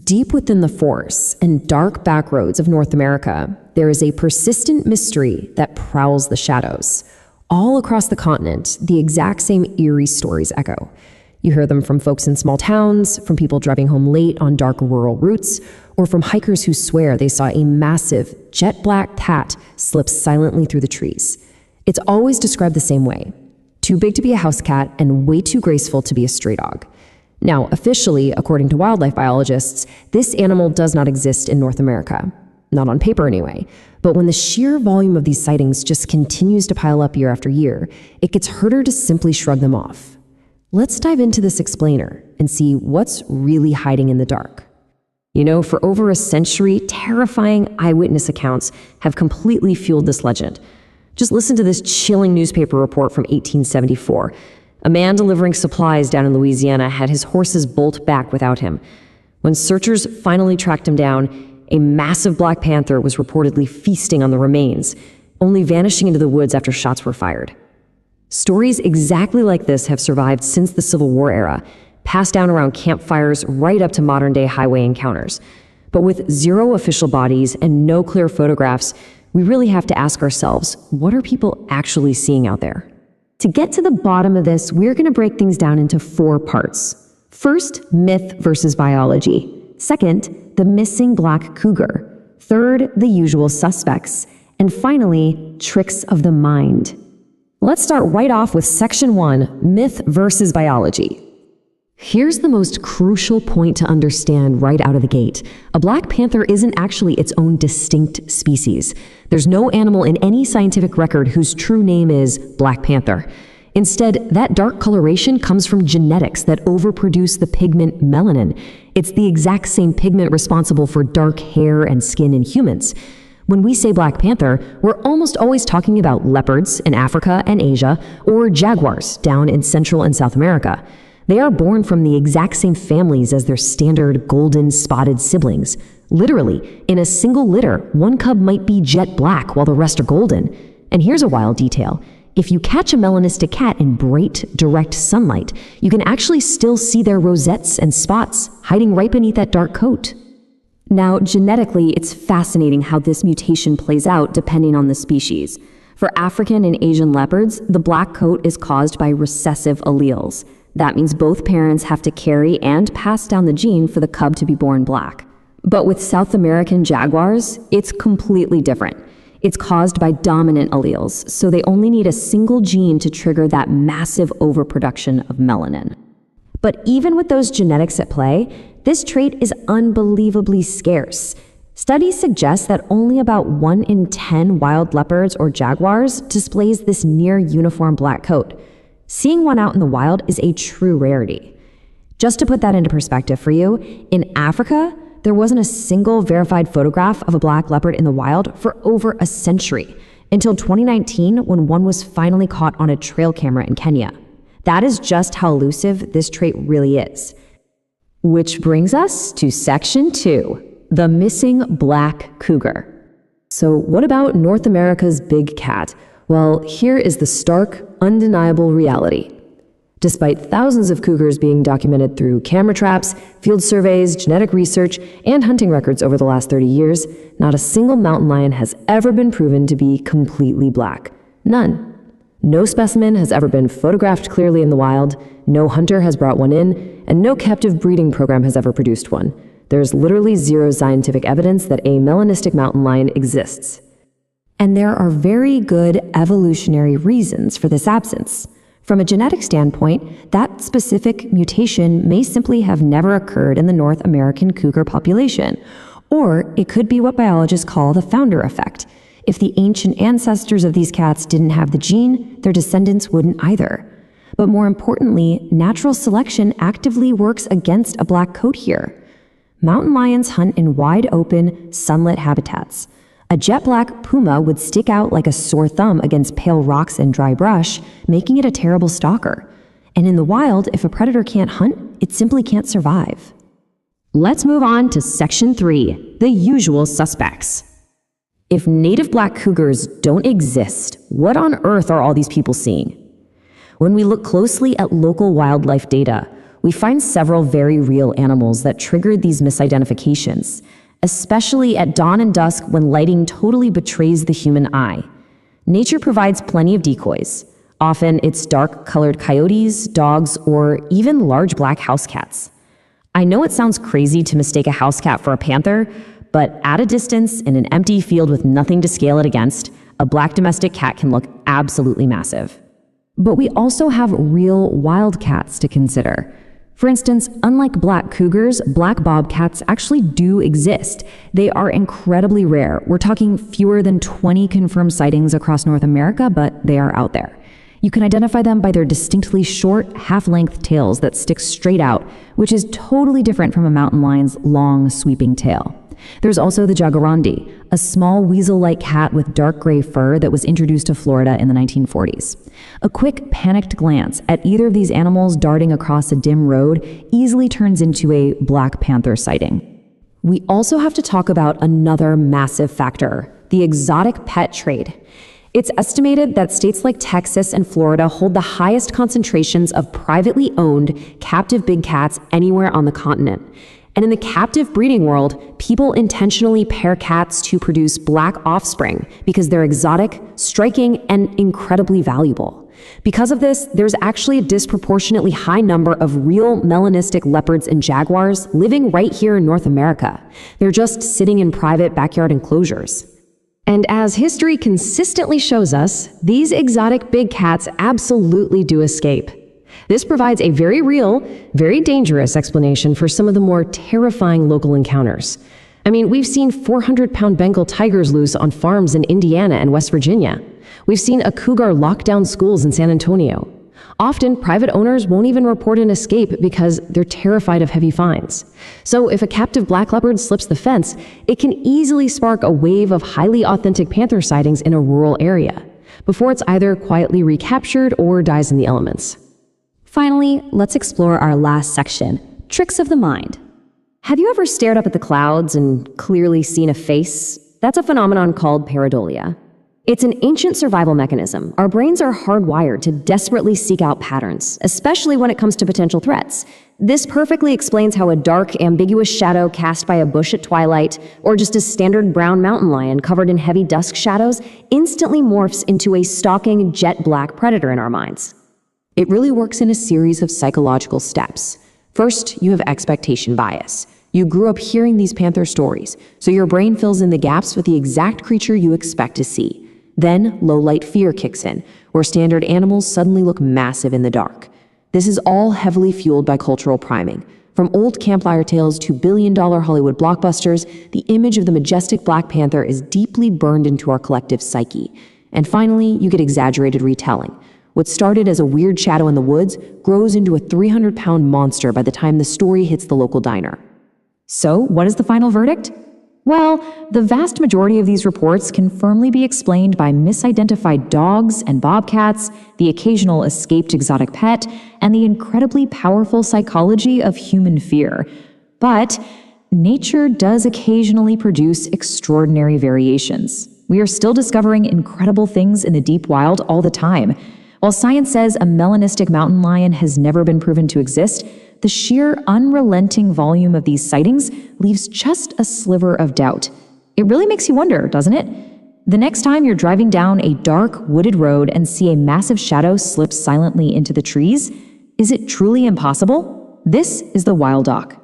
Deep within the forests and dark back roads of North America, there is a persistent mystery that prowls the shadows. All across the continent, the exact same eerie stories echo. You hear them from folks in small towns, from people driving home late on dark rural routes, or from hikers who swear they saw a massive, jet-black cat slip silently through the trees. It's always described the same way: too big to be a house cat and way too graceful to be a stray dog. Now, officially, according to wildlife biologists, this animal does not exist in North America. Not on paper anyway. But when the sheer volume of these sightings just continues to pile up year after year, it gets harder to simply shrug them off. Let's dive into this explainer and see what's really hiding in the dark. You know, for over a century, terrifying eyewitness accounts have completely fueled this legend. Just listen to this chilling newspaper report from 1874. A man delivering supplies down in Louisiana had his horses bolt back without him. When searchers finally tracked him down, a massive black panther was reportedly feasting on the remains, only vanishing into the woods after shots were fired. Stories exactly like this have survived since the Civil War era, passed down around campfires right up to modern-day highway encounters. But with zero official bodies and no clear photographs, we really have to ask ourselves, what are people actually seeing out there? To get to the bottom of this, we're going to break things down into 4 parts. First, myth versus biology. Second, the missing black cougar. Third, the usual suspects. And finally, tricks of the mind. Let's start right off with Section 1, myth versus biology. Here's the most crucial point to understand right out of the gate. A black panther isn't actually its own distinct species. There's no animal in any scientific record whose true name is black panther. Instead, that dark coloration comes from genetics that overproduce the pigment melanin. It's the exact same pigment responsible for dark hair and skin in humans. When we say black panther, we're almost always talking about leopards in Africa and Asia, or jaguars down in Central and South America. They are born from the exact same families as their standard golden spotted siblings. Literally, in a single litter, one cub might be jet black while the rest are golden. And here's a wild detail. If you catch a melanistic cat in bright, direct sunlight, you can actually still see their rosettes and spots hiding right beneath that dark coat. Now, genetically, it's fascinating how this mutation plays out depending on the species. For African and Asian leopards, the black coat is caused by recessive alleles. That means both parents have to carry and pass down the gene for the cub to be born black. But with South American jaguars, it's completely different. It's caused by dominant alleles, so they only need a single gene to trigger that massive overproduction of melanin. But even with those genetics at play, this trait is unbelievably scarce. Studies suggest that only about 1 in 10 wild leopards or jaguars displays this near uniform black coat. Seeing one out in the wild is a true rarity. Just to put that into perspective for you, in Africa, there wasn't a single verified photograph of a black leopard in the wild for over a century, until 2019 when one was finally caught on a trail camera in Kenya. That is just how elusive this trait really is. Which brings us to Section 2, the missing black cougar. So what about North America's big cat? Well, here is the stark, undeniable reality. Despite thousands of cougars being documented through camera traps, field surveys, genetic research, and hunting records over the last 30 years, not a single mountain lion has ever been proven to be completely black. None. No specimen has ever been photographed clearly in the wild, no hunter has brought one in, and no captive breeding program has ever produced one. There's literally zero scientific evidence that a melanistic mountain lion exists. And there are very good evolutionary reasons for this absence. From a genetic standpoint, that specific mutation may simply have never occurred in the North American cougar population, or it could be what biologists call the founder effect. If the ancient ancestors of these cats didn't have the gene, their descendants wouldn't either. But more importantly, natural selection actively works against a black coat here. Mountain lions hunt in wide open, sunlit habitats. A jet black puma would stick out like a sore thumb against pale rocks and dry brush, making it a terrible stalker. And in the wild, if a predator can't hunt, it simply can't survive. Let's move on to Section 3, the usual suspects. If native black cougars don't exist, what on earth are all these people seeing? When we look closely at local wildlife data, we find several very real animals that triggered these misidentifications, especially at dawn and dusk when lighting totally betrays the human eye. Nature provides plenty of decoys. Often it's dark-colored coyotes, dogs, or even large black house cats. I know it sounds crazy to mistake a house cat for a panther, but at a distance, in an empty field with nothing to scale it against, a black domestic cat can look absolutely massive. But we also have real wild cats to consider. For instance, unlike black cougars, black bobcats actually do exist. They are incredibly rare. We're talking fewer than 20 confirmed sightings across North America, but they are out there. You can identify them by their distinctly short, half-length tails that stick straight out, which is totally different from a mountain lion's long, sweeping tail. There's also the jaguarundi, a small weasel-like cat with dark gray fur that was introduced to Florida in the 1940s. A quick, panicked glance at either of these animals darting across a dim road easily turns into a black panther sighting. We also have to talk about another massive factor, the exotic pet trade. It's estimated that states like Texas and Florida hold the highest concentrations of privately owned captive big cats anywhere on the continent. And in the captive breeding world, people intentionally pair cats to produce black offspring because they're exotic, striking, and incredibly valuable. Because of this, there's actually a disproportionately high number of real melanistic leopards and jaguars living right here in North America. They're just sitting in private backyard enclosures. And as history consistently shows us, these exotic big cats absolutely do escape. This provides a very real, very dangerous explanation for some of the more terrifying local encounters. I mean, we've seen 400-pound Bengal tigers loose on farms in Indiana and West Virginia. We've seen a cougar lock down schools in San Antonio. Often, private owners won't even report an escape because they're terrified of heavy fines. So if a captive black leopard slips the fence, it can easily spark a wave of highly authentic panther sightings in a rural area, before it's either quietly recaptured or dies in the elements. Finally, let's explore our last section, tricks of the mind. Have you ever stared up at the clouds and clearly seen a face? That's a phenomenon called pareidolia. It's an ancient survival mechanism. Our brains are hardwired to desperately seek out patterns, especially when it comes to potential threats. This perfectly explains how a dark, ambiguous shadow cast by a bush at twilight, or just a standard brown mountain lion covered in heavy dusk shadows, instantly morphs into a stalking, jet-black predator in our minds. It really works in a series of psychological steps. First, you have expectation bias. You grew up hearing these panther stories, so your brain fills in the gaps with the exact creature you expect to see. Then, low-light fear kicks in, where standard animals suddenly look massive in the dark. This is all heavily fueled by cultural priming. From old campfire tales to billion-dollar Hollywood blockbusters, the image of the majestic black panther is deeply burned into our collective psyche. And finally, you get exaggerated retelling. What started as a weird shadow in the woods grows into a 300-pound monster by the time the story hits the local diner. So, what is the final verdict? Well, the vast majority of these reports can firmly be explained by misidentified dogs and bobcats, the occasional escaped exotic pet, and the incredibly powerful psychology of human fear. But nature does occasionally produce extraordinary variations. We are still discovering incredible things in the deep wild all the time. While science says a melanistic mountain lion has never been proven to exist, the sheer unrelenting volume of these sightings leaves just a sliver of doubt. It really makes you wonder, doesn't it? The next time you're driving down a dark, wooded road and see a massive shadow slip silently into the trees, is it truly impossible? This is the Wildoc.